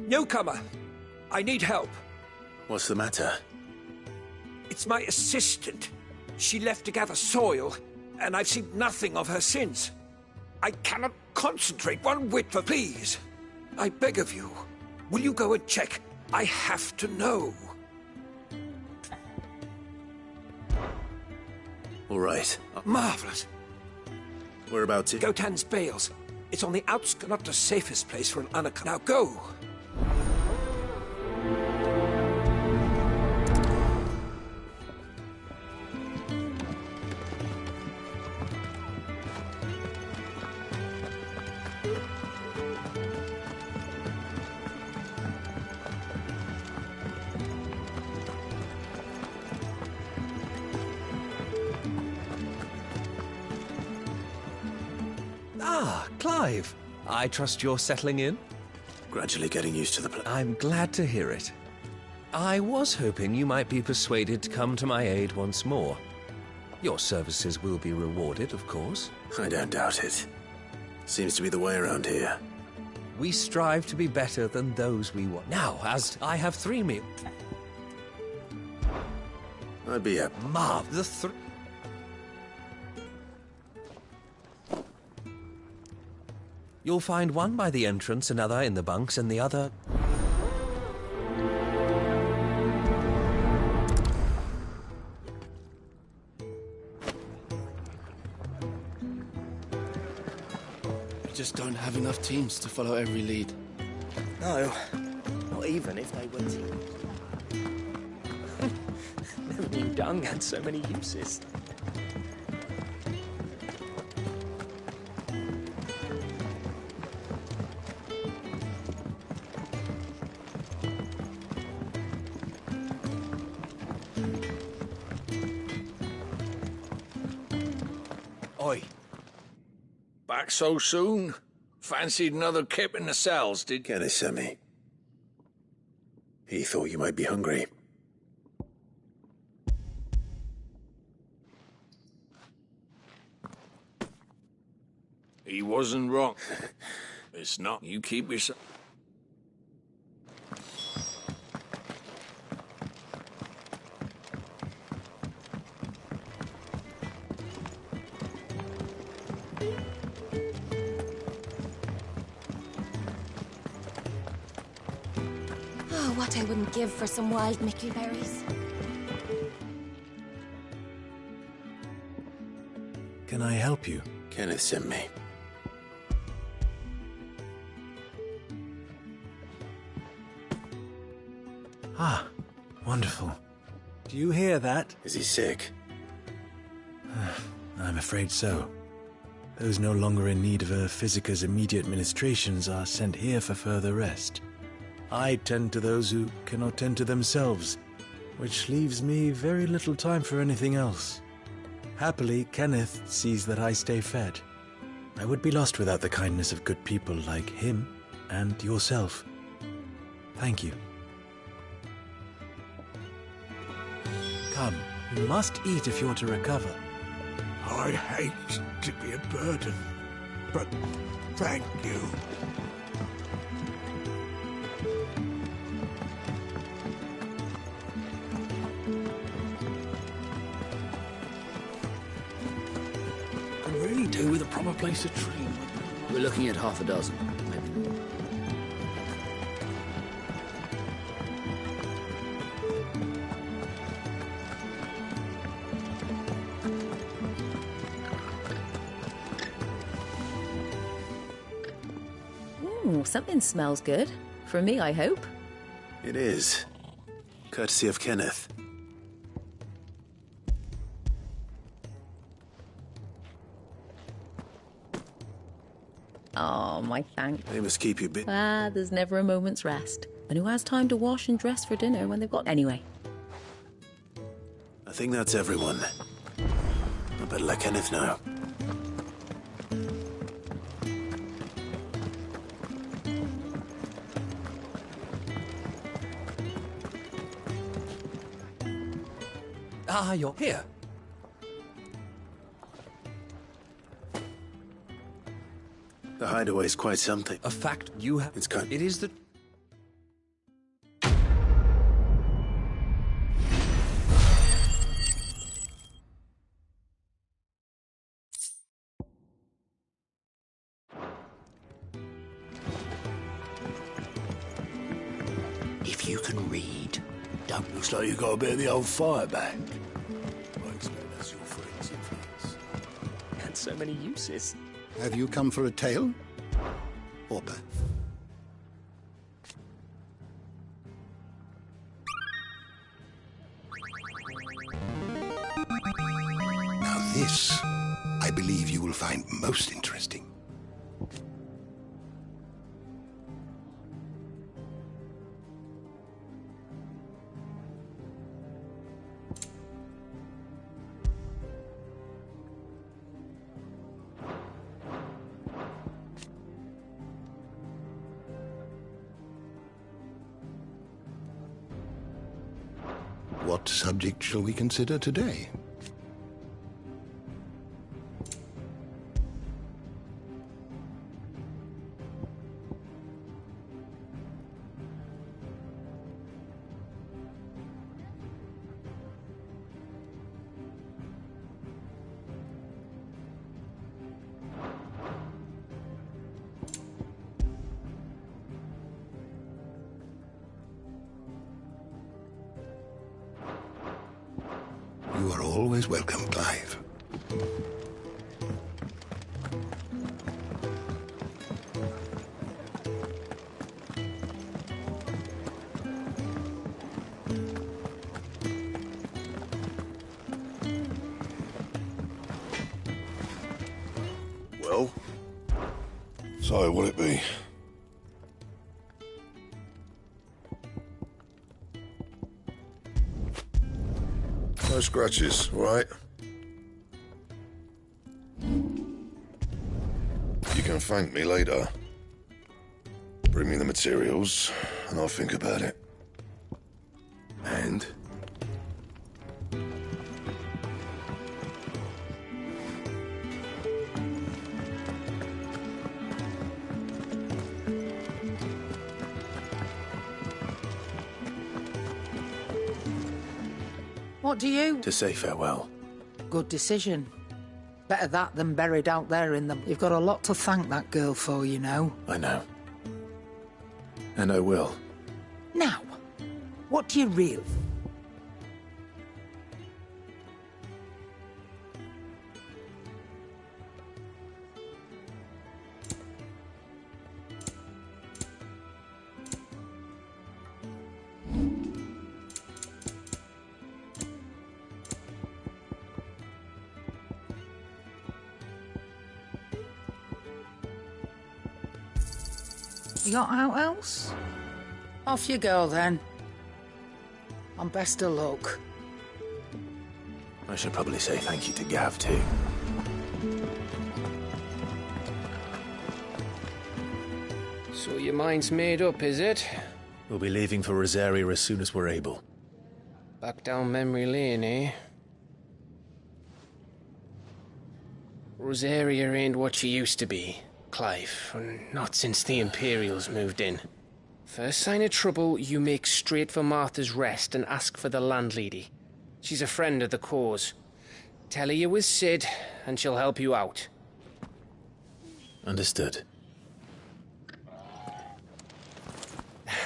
Newcomer, I need help. What's the matter? It's my assistant. She left to gather soil, and I've seen nothing of her since. I cannot concentrate one whit, for please. I beg of you. Will you go and check? I have to know. All right. Marvelous. Whereabouts it? Gotan's Bales. It's on the outskirts, not the safest place for an unaccustomed. Now go! Ah, Clive. I trust you're settling in? Gradually getting used to the place. I'm glad to hear it. I was hoping you might be persuaded to come to my aid once more. Your services will be rewarded, of course. I don't doubt it. Seems to be the way around here. We strive to be better than those we want. Now, as I have 3 meals... I'd be a... Marv, the 3... You'll find one by the entrance, another in the bunks, and the other... We just don't have enough teams to follow every lead. No, not even if they were teams. Never knew dung had so many uses. Oi. Back so soon? Fancied another kip in the cells, did you? Kenneth sent me. He thought you might be hungry. He wasn't wrong. It's not. You keep yourself... Oh, what I wouldn't give for some wild mickleberries. Can I help you? Kenneth sent me. Ah, wonderful. Do you hear that? Is he sick? I'm afraid so. Those no longer in need of a Physica's immediate ministrations are sent here for further rest. I tend to those who cannot tend to themselves, which leaves me very little time for anything else. Happily, Kenneth sees that I stay fed. I would be lost without the kindness of good people like him and yourself. Thank you. Come, you must eat if you're to recover. I hate to be a burden, but thank you. Could really do with a proper place to train. We're looking at half a dozen, maybe more. Ooh, something smells good. For me, I hope. It is. Courtesy of Kenneth. Oh, my thanks. They must keep you busy. Ah, there's never a moment's rest. And who has time to wash and dress for dinner when they've got... Anyway. I think that's everyone. I better let Kenneth know. Ah, you're here. The hideaway's quite something. A fact you have... It's kind... It is the... If you can read, don't looks like you got a bit of the old fire back. I expect that's your friend's influence. And so many uses. Have you come for a tale? Or both? Now this, I believe you will find most interesting. What subject shall we consider today? You are always welcome, Clive. Well? So, what'll it be? No scratches, all right? You can thank me later. Bring me the materials, and I'll think about it. And? What do you... To say farewell. Good decision. Better that than buried out there in them. You've got a lot to thank that girl for, you know. I know. And I will. Now, what do you really... You got out else? Off you go, then. And best of luck. I should probably say thank you to Gav, too. So your mind's made up, is it? We'll be leaving for Rosaria as soon as we're able. Back down memory lane, eh? Rosaria ain't what she used to be, Clive. Not since the Imperials moved in. First sign of trouble, you make straight for Martha's Rest and ask for the landlady. She's a friend of the cause. Tell her you was Sid, and she'll help you out. Understood.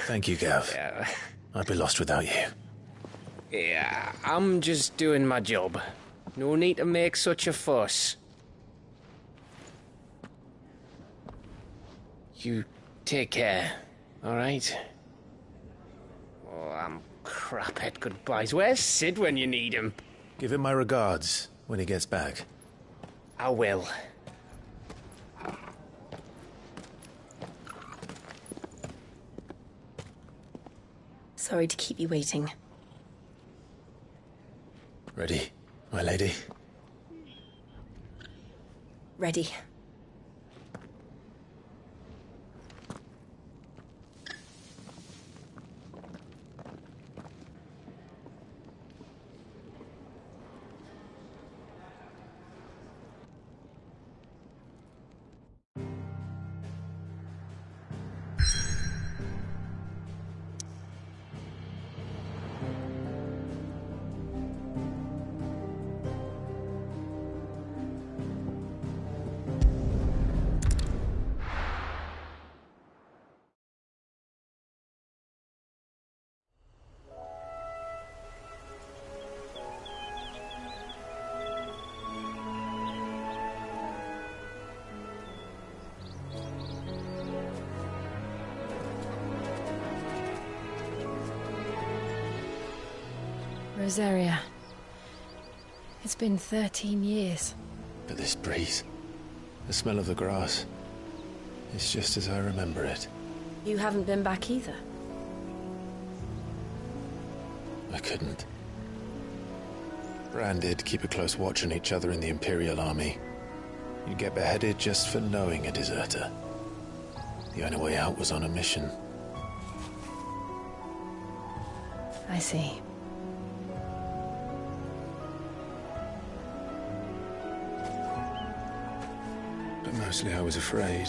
Thank you, Gav. Yeah. I'd be lost without you. Yeah, I'm just doing my job. No need to make such a fuss. You take care, all right? Oh, I'm crap at goodbyes. Where's Sid when you need him? Give him my regards when he gets back. I will. Sorry to keep you waiting. Ready, my lady? Ready. Rosaria. It's been 13 years. But this breeze, the smell of the grass, it's just as I remember it. You haven't been back either. I couldn't. Bran did keep a close watch on each other in the Imperial Army. You'd get beheaded just for knowing a deserter. The only way out was on a mission. I see. But mostly I was afraid.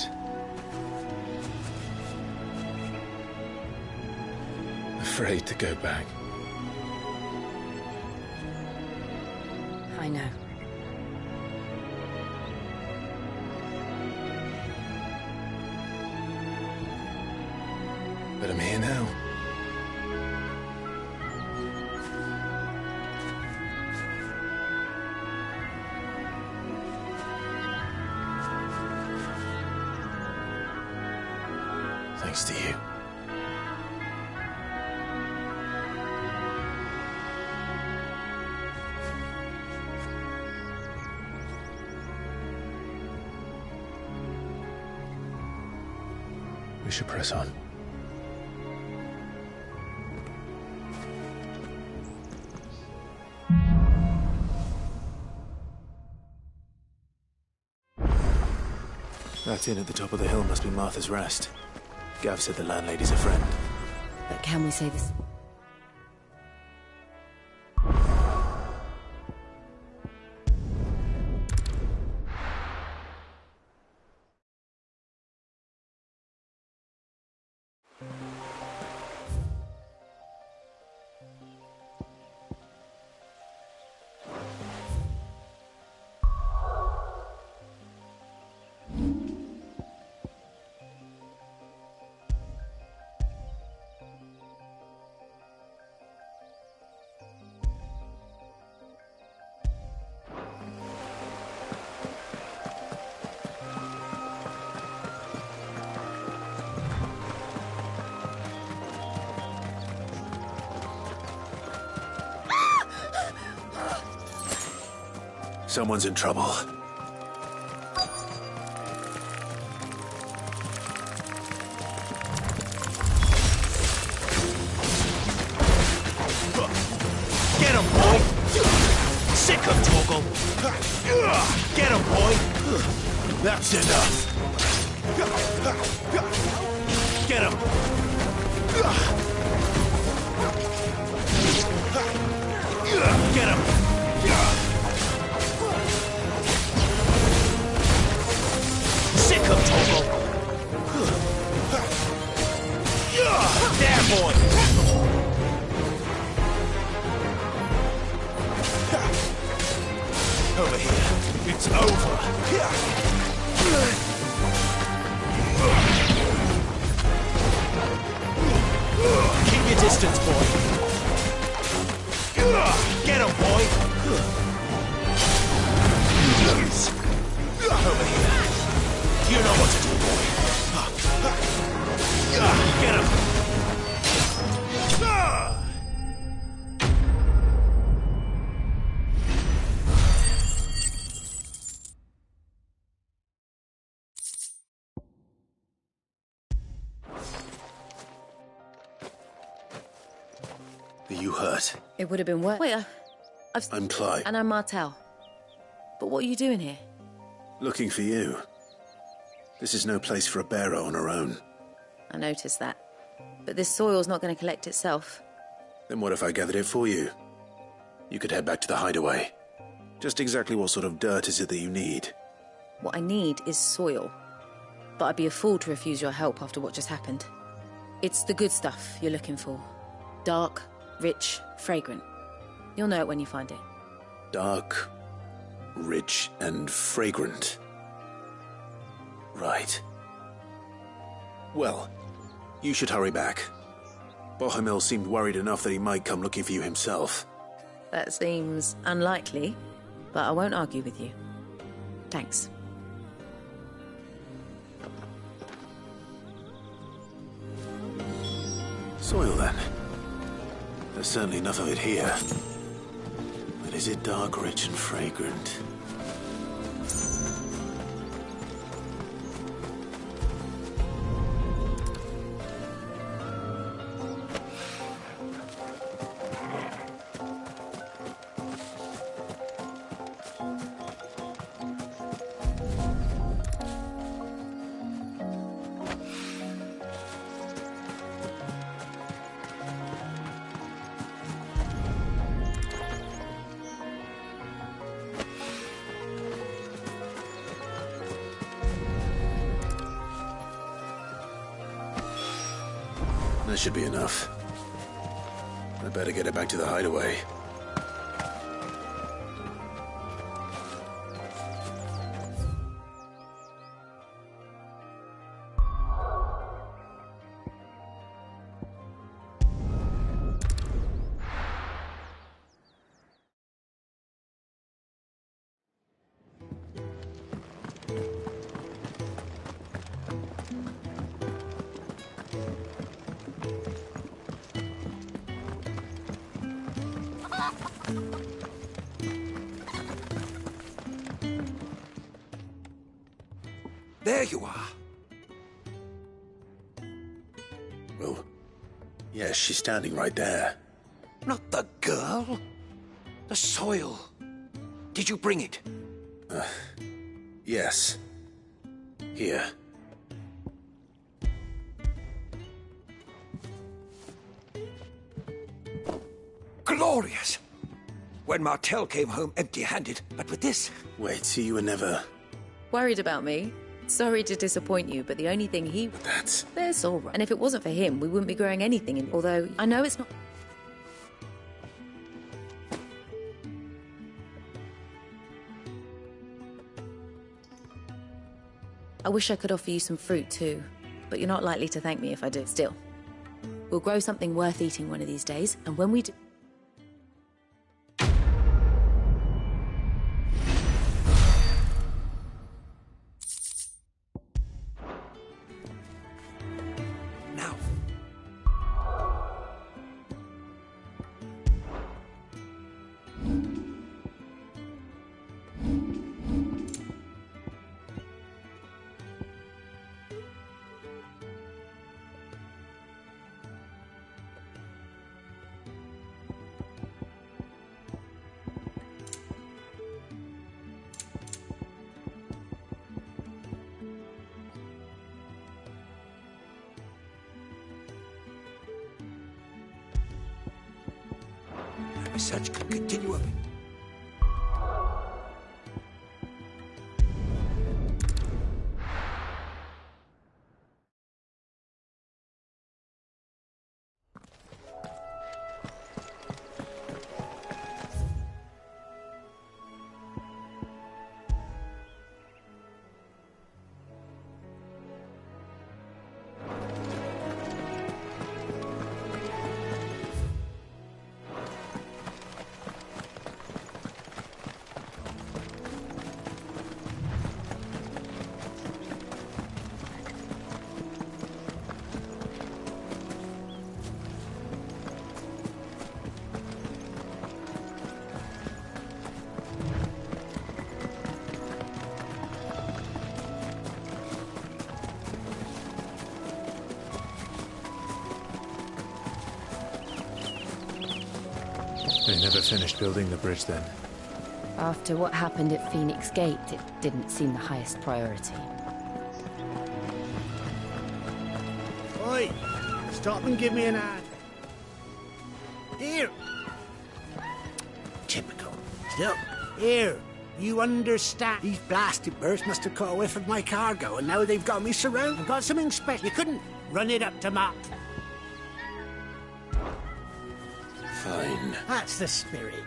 Afraid to go back. I know. But I'm here now. Thanks to you. We should press on. That inn at the top of the hill must be Martha's Rest. Gav said the landlady's a friend. But can we say this? Someone's in trouble. Get him, boy! Sick of Torgal! Get him, boy! That's enough! Get him! Get him! Sick of Torgal! There, boy! Over here. It's over. Keep your distance, boy. Get him, boy. Over here. You know what to do, boy. Get him. Are you hurt? It would have been worse. Wait, I'm Clive. And I'm Martel. But what are you doing here? Looking for you. This is no place for a bearer on her own. I noticed that. But this soil's not going to collect itself. Then what if I gathered it for you? You could head back to the hideaway. Just exactly what sort of dirt is it that you need? What I need is soil. But I'd be a fool to refuse your help after what just happened. It's the good stuff you're looking for. Dark, rich, fragrant. You'll know it when you find it. Dark, rich, and fragrant. Right. Well, you should hurry back. Bohemil seemed worried enough that he might come looking for you himself. That seems unlikely, but I won't argue with you. Thanks. Soil, then. There's certainly enough of it here. Is it dark, rich, and fragrant? That should be enough. I better get it back to the hideaway. There you are. Well, yes, she's standing right there. Not the girl. The soil. Did you bring it? Yes. Here. Glorious! When Martel came home empty-handed, but with this... Wait, so you were never... Worried about me? Sorry to disappoint you, but the only thing he... That's all right. And if it wasn't for him, we wouldn't be growing anything in... Although, I know it's not... I wish I could offer you some fruit too, but you're not likely to thank me if I do. Still, we'll grow something worth eating one of these days, and when we do... Now. Research can continue. They never finished building the bridge then. After what happened at Phoenix Gate, it didn't seem the highest priority. Oi! Stop and give me an hand. Here! Typical. Still, here. You understand? These blasted birds must have caught a whiff of my cargo, and now they've got me surrounded. I've got something special. You couldn't run it up to Mark. Fine. That's the spirit.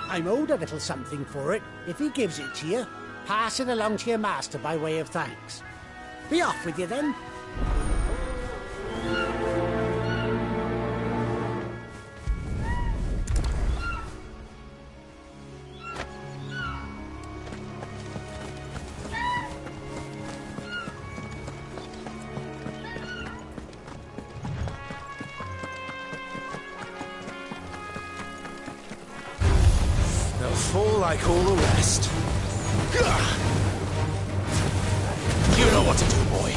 I'm owed a little something for it. If he gives it to you, pass it along to your master by way of thanks. Be off with you then. fall like all the rest. You know what to do, boy.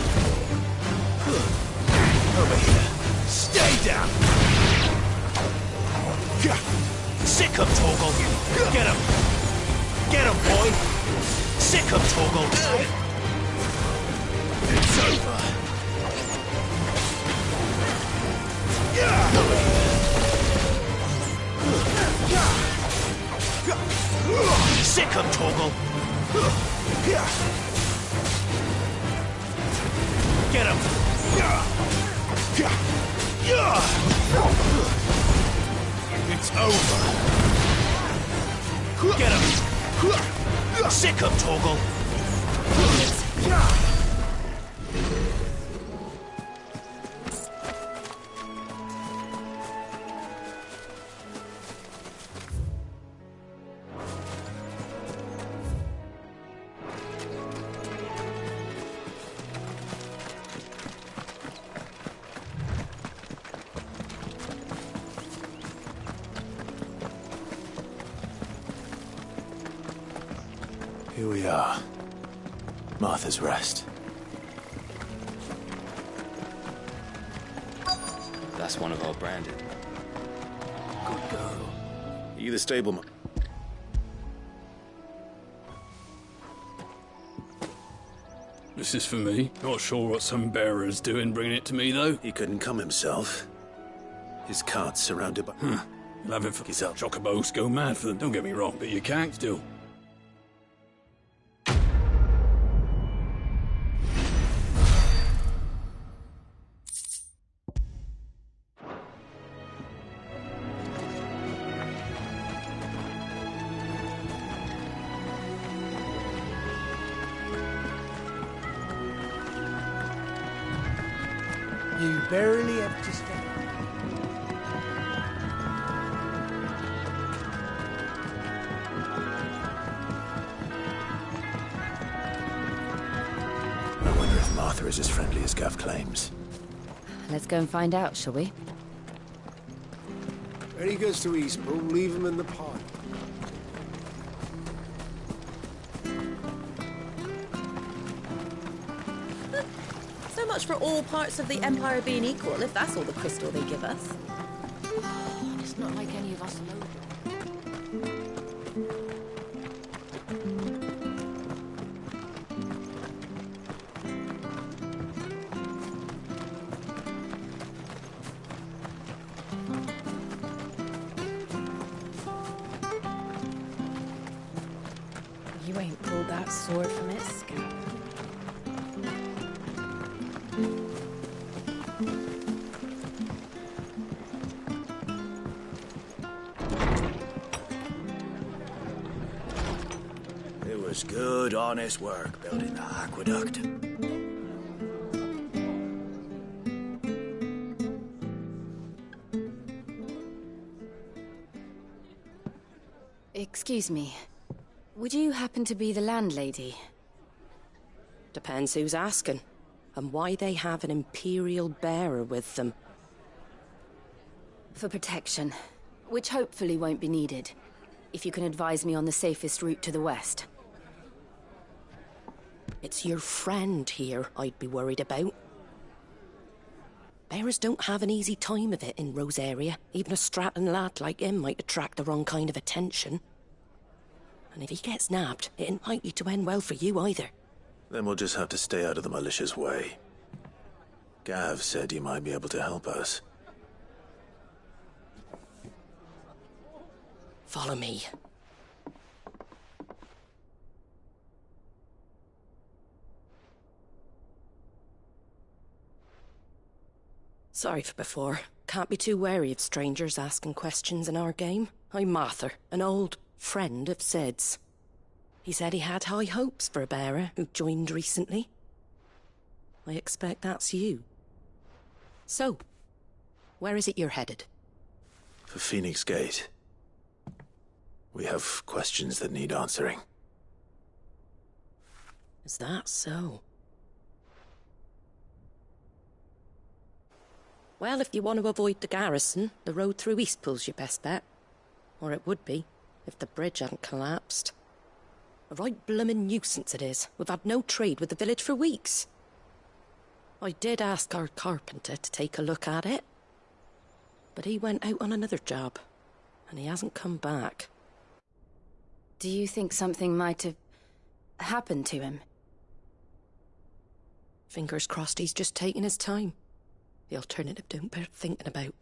Over here. Stay down! Sick him, Torgal! Get him! Get him, boy! Sick him, Torgal! It's over! Sick him, Torgal! Get him! It's over! Get him! Sick him, Torgal! Here we are. Martha's Rest. That's one of our branded. Good girl. Are you the stableman? This is for me. Not sure what some bearer's doing bringing it to me, though. He couldn't come himself. His cart's surrounded by... You'll have it for chocobos go mad for them. Don't get me wrong, but you can't still. You barely have to stay. I wonder if Martha is as friendly as Gav claims. Let's go and find out, shall we? When he goes to Eastbourne, leave him in the pod. So much for all parts of the Empire being equal, if that's all the crystal they give us. Oh, it's not like any of us know. You ain't pulled that sword from its scalp. It was good, honest work building the aqueduct. Excuse me. Would you happen to be the landlady? Depends who's asking, and why they have an Imperial bearer with them. For protection, which hopefully won't be needed. If you can advise me on the safest route to the west. It's your friend here I'd be worried about. Bearers don't have an easy time of it in Rosaria. Even a Stratton lad like him might attract the wrong kind of attention. And if he gets nabbed, it ain't likely to end well for you either. Then we'll just have to stay out of the malicious way. Gav said you might be able to help us. Follow me. Sorry for before. Can't be too wary of strangers asking questions in our game. I'm Martha, an old friend of Sid's. He said he had high hopes for a bearer who joined recently. I expect that's you. So, where is it you're headed? For Phoenix Gate. We have questions that need answering. Is that so? Well, if you want to avoid the garrison, the road through Eastpool's your best bet. Or it would be. if the bridge hadn't collapsed. A right bloomin' nuisance it is. We've had no trade with the village for weeks. I did ask our carpenter to take a look at it, but he went out on another job, and he hasn't come back. Do you think something might have happened to him? Fingers crossed he's just taking his time. The alternative don't bear thinking about.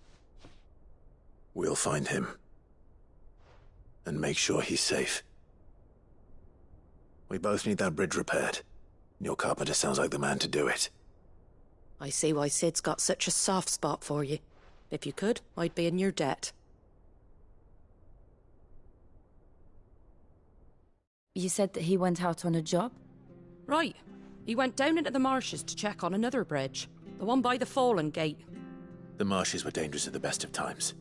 We'll find him. And make sure he's safe. We both need that bridge repaired. Your carpenter sounds like the man to do it. I see why Sid's got such a soft spot for you. If you could, I'd be in your debt. You said that he went out on a job? Right. He went down into the marshes to check on another bridge. The one by the Fallen Gate. The marshes were dangerous at the best of times.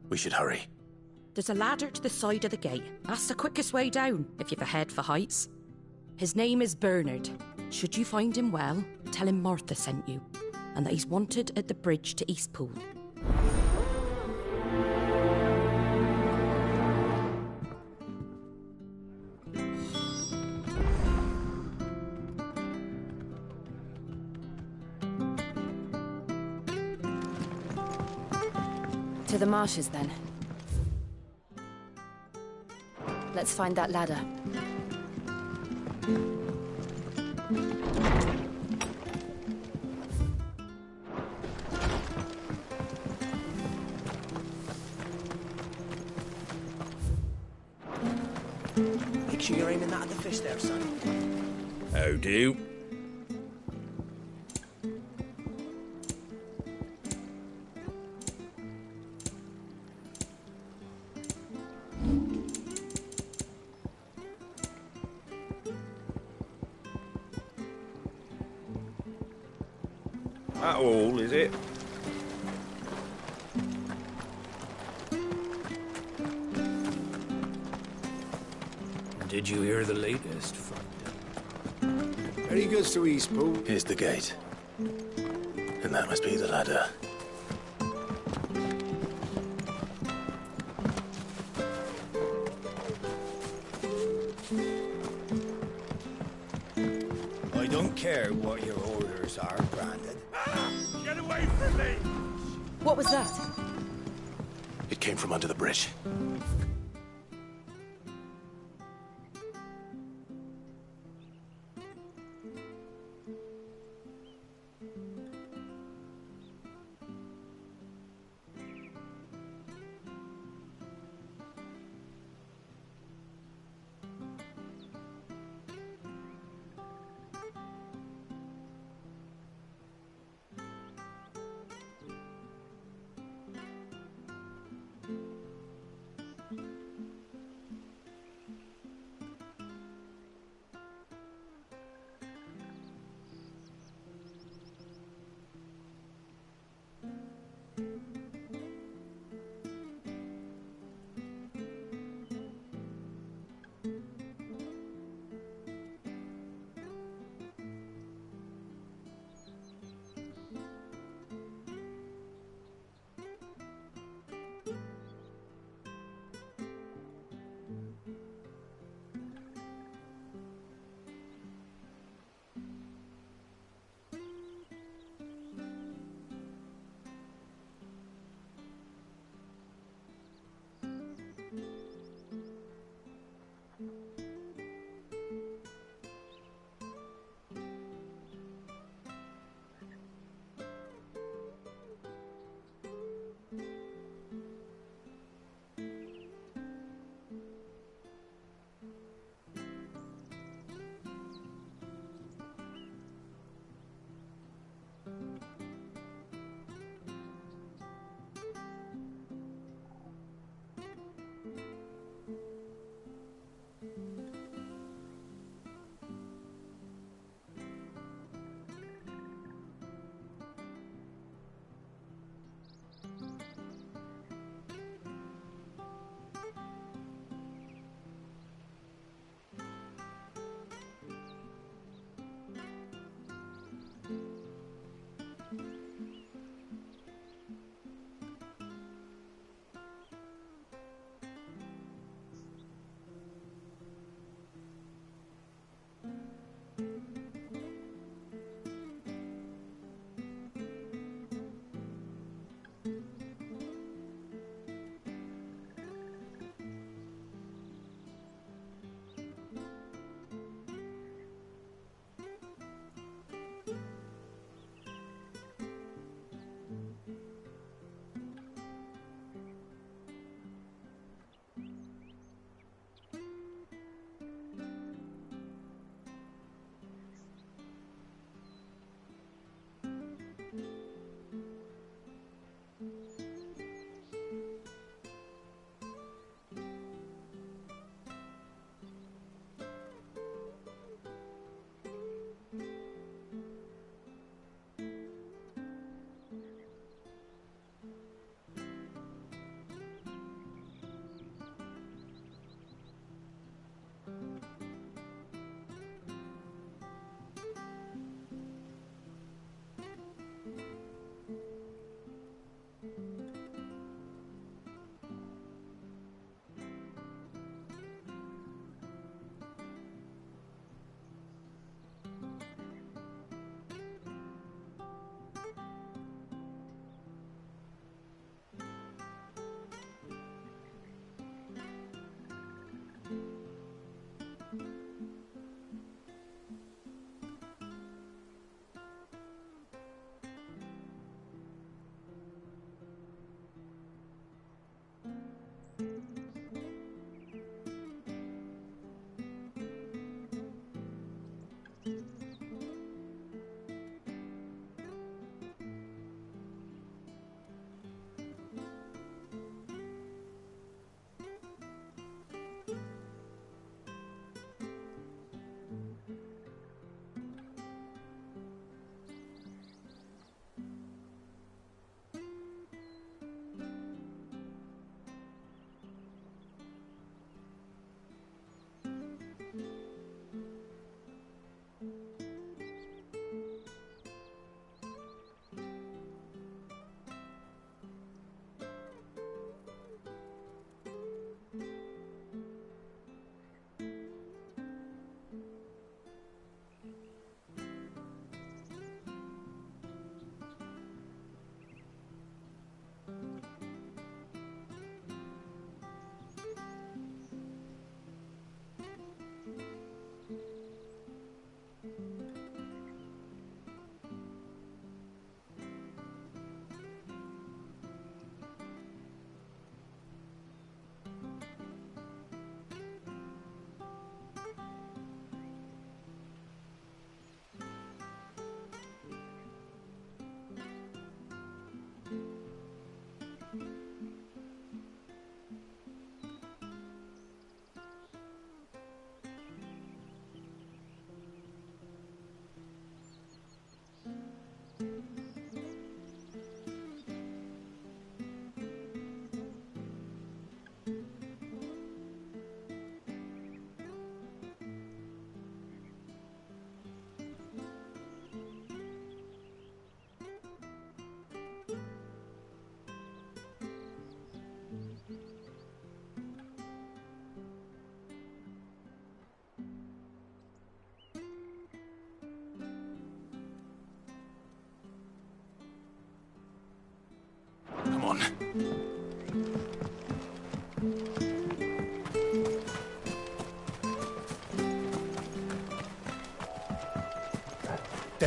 We should hurry. There's a ladder to the side of the gate. That's the quickest way down, if you've a head for heights. His name is Bernard. Should you find him well, tell him Martha sent you, and that he's wanted at the bridge to Eastpool. To the marshes, then. Let's find that ladder. Make sure you're aiming that at the fish there, son. How do? That all, is it? Did you hear the latest from Very good to Eastpool. Here's the gate. And that must be the ladder. I don't care what your orders are, Brandon. Get away from me! What was that? It came from under the bridge.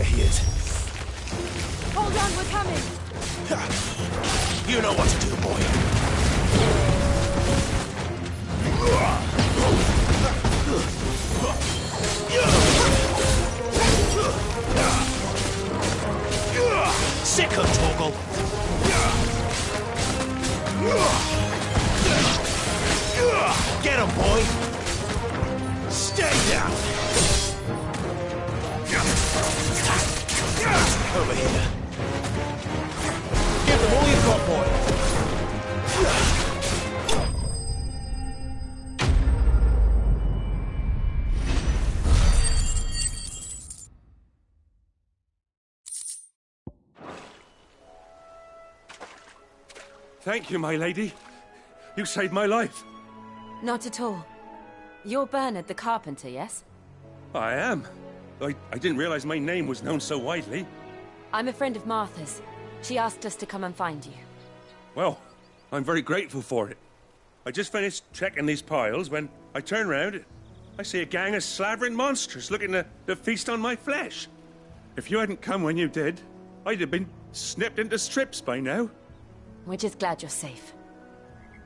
he is. Hold on, we're coming! You know what to do, boy. Sick him, Torgal! Get him, boy! Stay down! Over here. Give them all you've got, boy! Thank you, my lady. You saved my life. Not at all. You're Bernard the carpenter, yes? I am. I didn't realize my name was known so widely. I'm a friend of Martha's. She asked us to come and find you. Well, I'm very grateful for it. I just finished checking these piles when I turn round. I see a gang of slavering monsters looking to feast on my flesh. If you hadn't come when you did, I'd have been snipped into strips by now. We're just glad you're safe.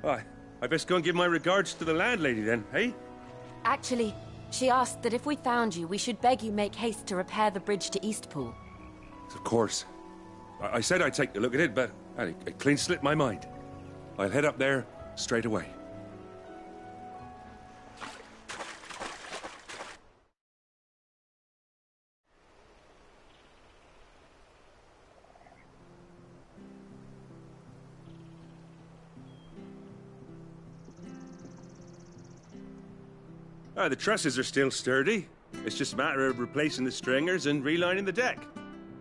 I best go and give my regards to the landlady then, eh? Actually, she asked that if we found you, we should beg you make haste to repair the bridge to Eastpool. Of course. I said I'd take a look at it, but it clean slipped my mind. I'll head up there straight away. The trusses are still sturdy. It's just a matter of replacing the stringers and relining the deck.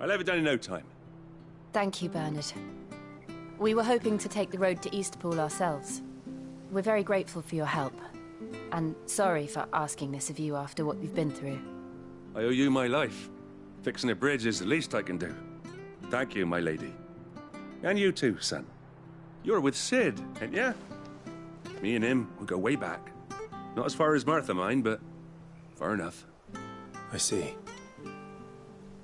I'll have it done in no time. Thank you, Bernard. We were hoping to take the road to Eastpool ourselves. We're very grateful for your help. And sorry for asking this of you after what you've been through. I owe you my life. Fixing a bridge is the least I can do. Thank you, my lady. And you too, son. You're with Sid, ain't ya? Me and him will go way back. Not as far as Martha, mind, but far enough. I see.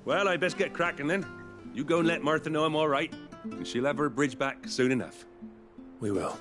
Well, I best get cracking then. You go and let Martha know I'm all right, and she'll have her bridge back soon enough. We will.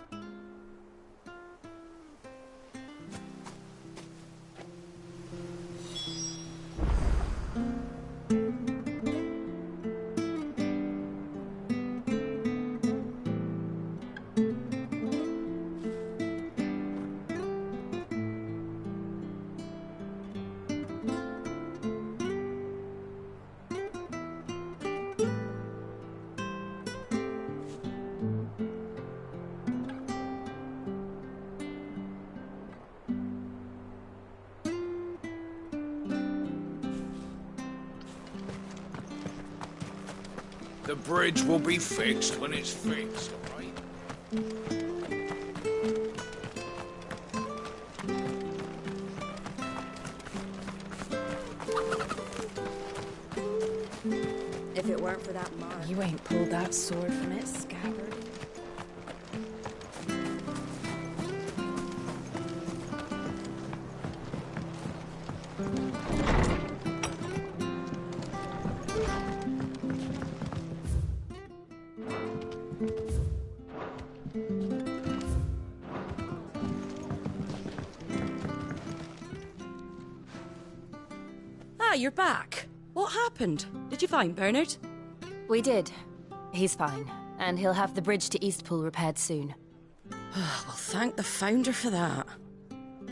The bridge will be fixed when it's fixed, all right? If it weren't for that mark... You ain't pulled that sword from its scabbard. You're back. What happened? Did you find Bernard? We did. He's fine, and he'll have the bridge to Eastpool repaired soon. Well, thank the Founder for that.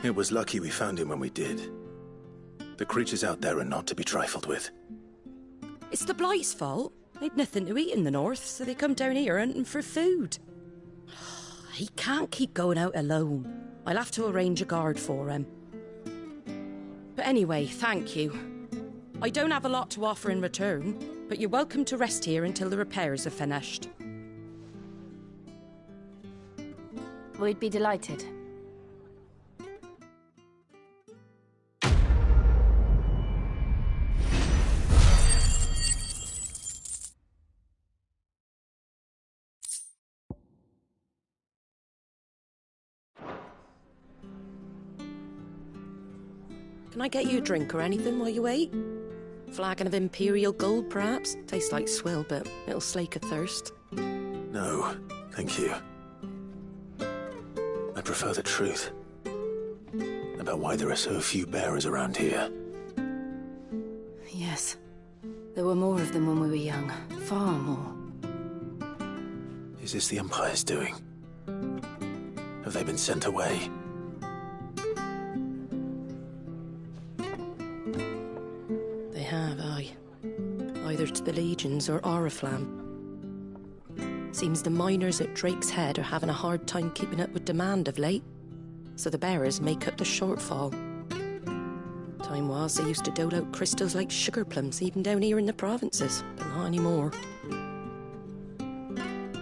It was lucky we found him when we did. The creatures out there are not to be trifled with. It's the Blight's fault. They'd nothing to eat in the north, so they come down here hunting for food. He can't keep going out alone. I'll have to arrange a guard for him. But anyway, thank you. I don't have a lot to offer in return, but you're welcome to rest here until the repairs are finished. We'd be delighted. Can I get you a drink or anything while you wait? Flagon of Imperial gold, perhaps? Tastes like swill, but it'll slake a thirst. No, thank you. I prefer the truth. About why there are so few bearers around here. Yes. There were more of them when we were young. Far more. Is this the Empire's doing? Have they been sent away? They have, aye. Either to the Legions or Oriflamme. Seems the miners at Drake's Head are having a hard time keeping up with demand of late, so the bearers make up the shortfall. Time was they used to dole out crystals like sugar plums, even down here in the provinces, but not anymore.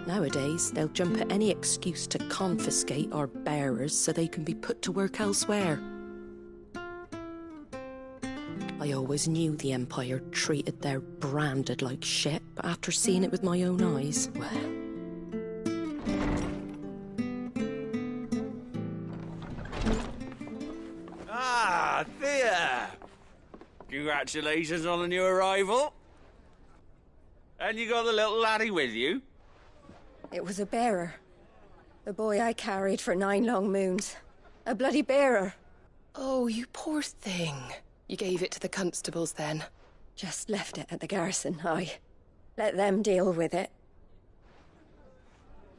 Nowadays, they'll jump at any excuse to confiscate our bearers so they can be put to work elsewhere. I always knew the Empire treated their branded like shit, but after seeing it with my own eyes, well... Ah, Thea! Congratulations on the new arrival. And you got the little laddie with you? It was a bearer. The boy I carried for 9 long moons. A bloody bearer. Oh, you poor thing. You gave it to the constables then? Just left it at the garrison, aye. Let them deal with it.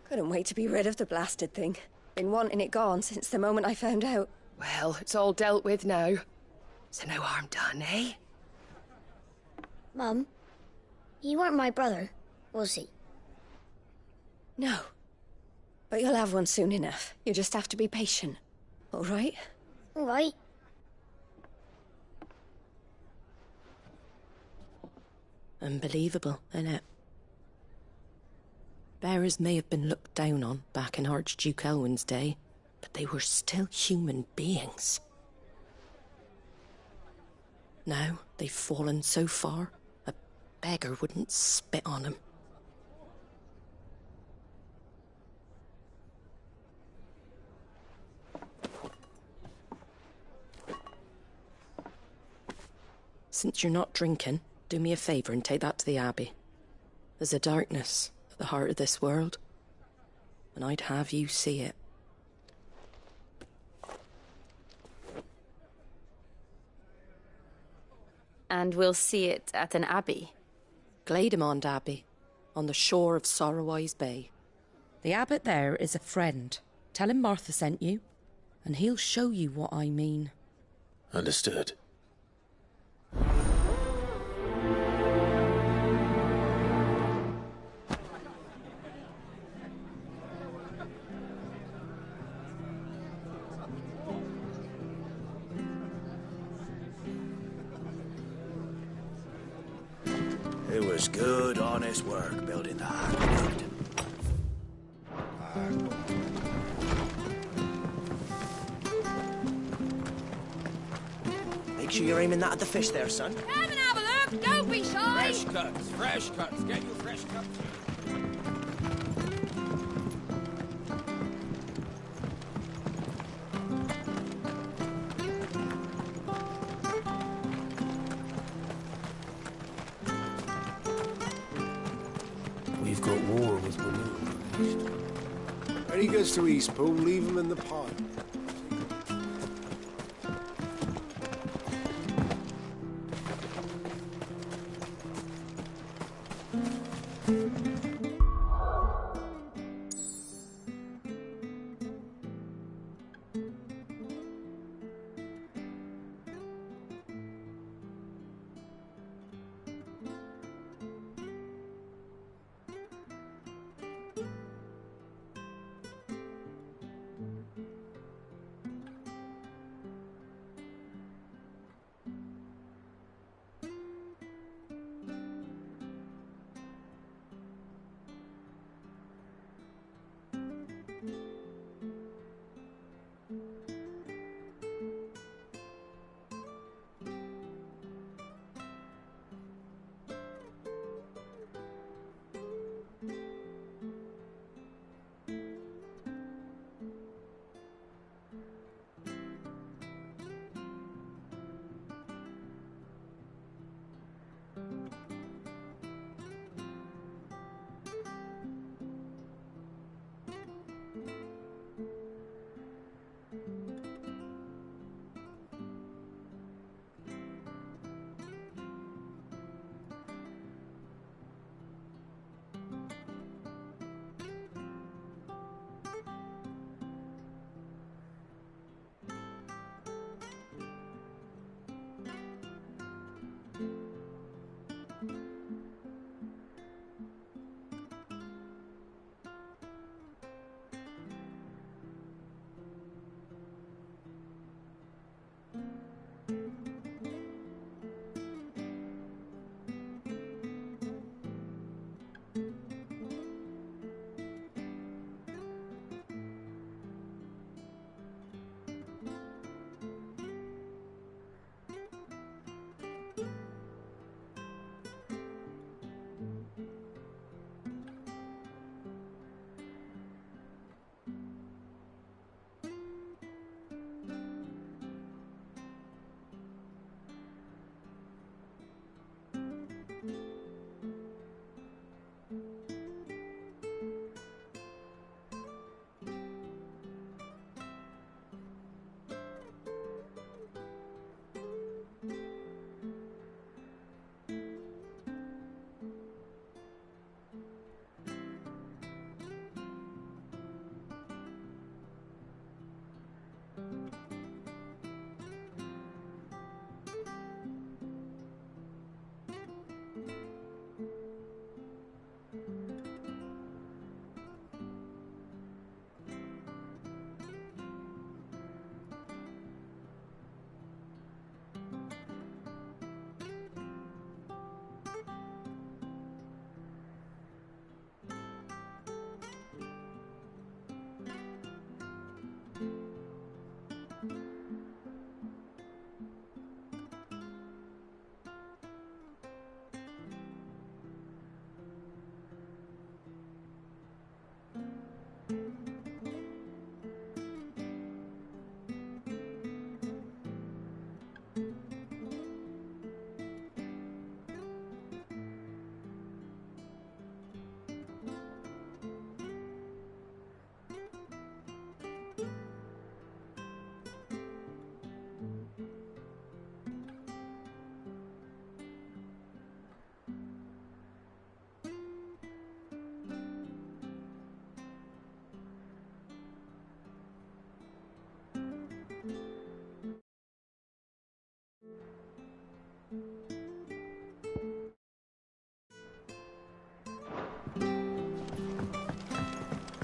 Couldn't wait to be rid of the blasted thing. Been wanting it gone since the moment I found out. Well, it's all dealt with now. So no harm done, eh? Mum, he weren't my brother, was he? No. But you'll have one soon enough. You just have to be patient. All right? All right. Unbelievable, innit? Bearers may have been looked down on back in Archduke Elwin's day, but they were still human beings. Now they've fallen so far, a beggar wouldn't spit on them. Since you're not drinking, do me a favour and take that to the Abbey. There's a darkness at the heart of this world, and I'd have you see it. And we'll see it at an abbey? Glademond Abbey, on the shore of Sorrowise Bay. The abbot there is a friend. Tell him Martha sent you, and he'll show you what I mean. Understood. It was good, honest work building the aqueduct. Make sure you're aiming that at the fish there, son. Come and have a look! Don't be shy! Fresh cuts, fresh cuts. Get your fresh cuts. We've got war with Manila. When he goes to Eastpool, leave him in the pod.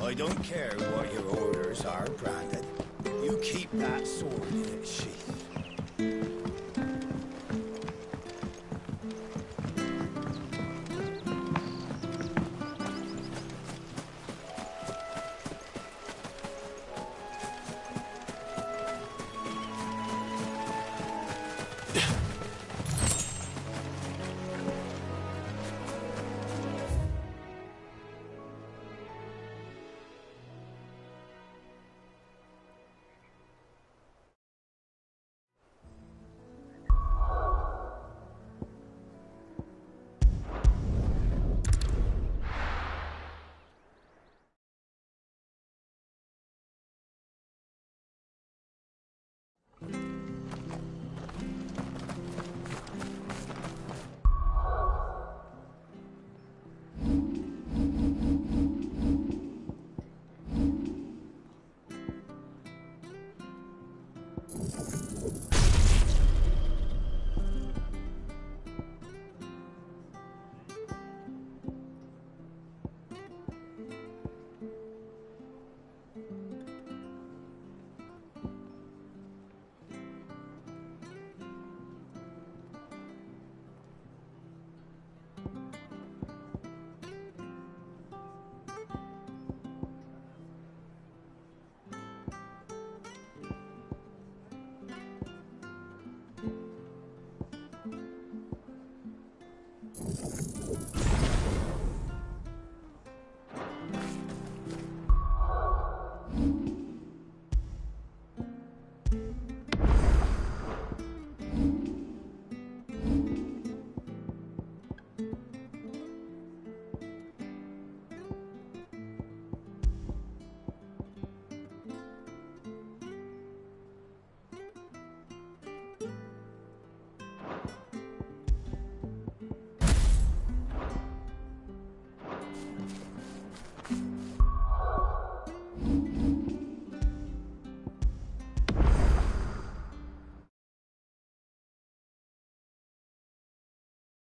I don't care what your orders are, Brandon. You keep that sword in its sheath.